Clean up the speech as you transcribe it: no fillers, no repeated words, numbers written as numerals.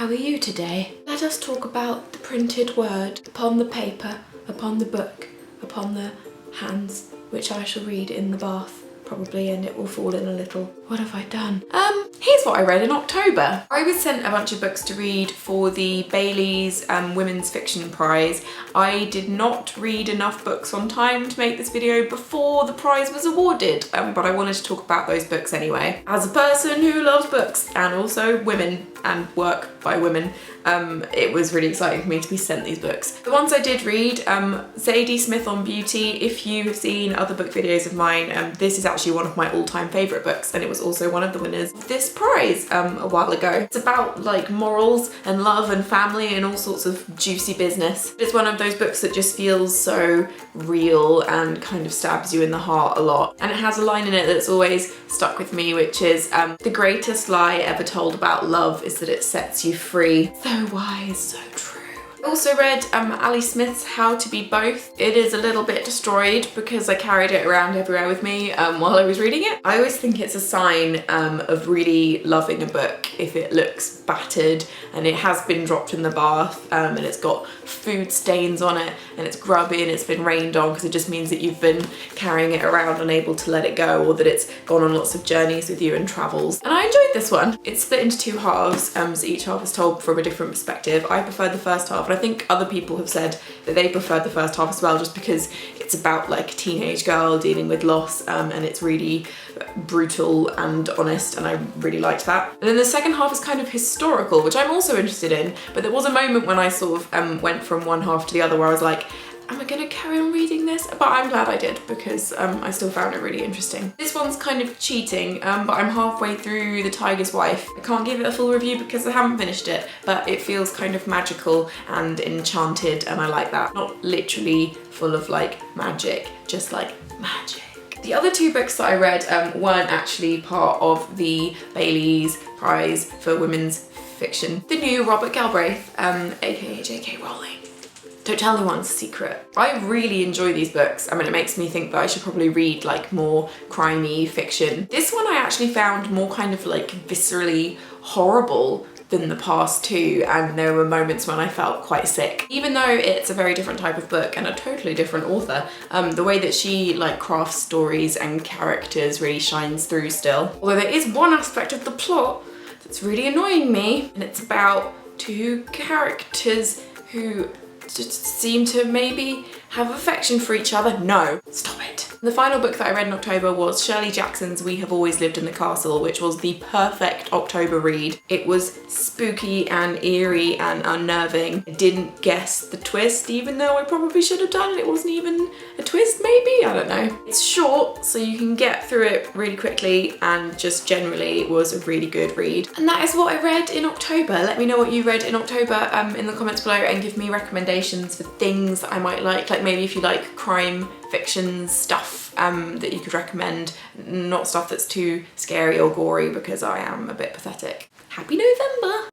How are you today? Let us talk about the printed word upon the paper, upon the book, upon the hands, which I shall read in the bath, probably, and it will fall in a little. What have I done? Here's what I read in October. I was sent a bunch of books to read for the Bailey's Women's Fiction Prize. I did not read enough books on time to make this video before the prize was awarded, but I wanted to talk about those books anyway. As a person who loves books and also women and work by women, it was really exciting for me to be sent these books. The ones I did read, Zadie Smith on Beauty. If you have seen other book videos of mine, this is actually one of my all-time favourite books, and it was also one of the winners of this prize a while ago. It's about like morals and love and family and all sorts of juicy business. It's one of those books that just feels so real and kind of stabs you in the heart a lot. And it has a line in it that's always stuck with me, which is, the greatest lie ever told about love is that it sets you free. So wise, so true. I also read Ali Smith's How to Be Both. It is a little bit destroyed because I carried it around everywhere with me while I was reading it. I always think it's a sign of really loving a book if it looks battered and it has been dropped in the bath and it's got food stains on it and it's grubby and it's been rained on, because it just means that you've been carrying it around unable to let it go, or that it's gone on lots of journeys with you and travels. And I enjoyed this one. It's split into two halves, so each half is told from a different perspective. I preferred the first half, and I think other people have said that they preferred the first half as well, just because it's about like a teenage girl dealing with loss, and it's really brutal and honest, and I really liked that. And then the second half is kind of historical, which I'm also interested in, but there was a moment when I sort of went from one half to the other where I was like, am I gonna carry on reading this? But I'm glad I did, because I still found it really interesting. This one's kind of cheating, but I'm halfway through The Tiger's Wife. I can't give it a full review because I haven't finished it, but it feels kind of magical and enchanted, and I like that. Not literally full of like magic, just like magic. The other two books that I read weren't actually part of the Bailey's Prize for Women's Fiction. The new Robert Galbraith, aka J.K. Rowling. Don't tell anyone's secret. I really enjoy these books. I mean, it makes me think that I should probably read like more crimey fiction. This one I actually found more kind of like viscerally horrible than the past two, and there were moments when I felt quite sick. Even though it's a very different type of book and a totally different author, the way that she like crafts stories and characters really shines through still. Although there is one aspect of the plot that's really annoying me, and it's about two characters who just seem to maybe have affection for each other. No, stop it. The final book that I read in October was Shirley Jackson's We Have Always Lived in the Castle, which was the perfect October read. It was spooky and eerie and unnerving. I didn't guess the twist, even though I probably should have done. It wasn't even a twist, maybe? I don't know. It's short, so you can get through it really quickly, and just generally it was a really good read. And that is what I read in October. Let me know what you read in October in the comments below, and give me recommendations for things that I might like maybe if you like crime fiction stuff that you could recommend, not stuff that's too scary or gory, because I am a bit pathetic. Happy November!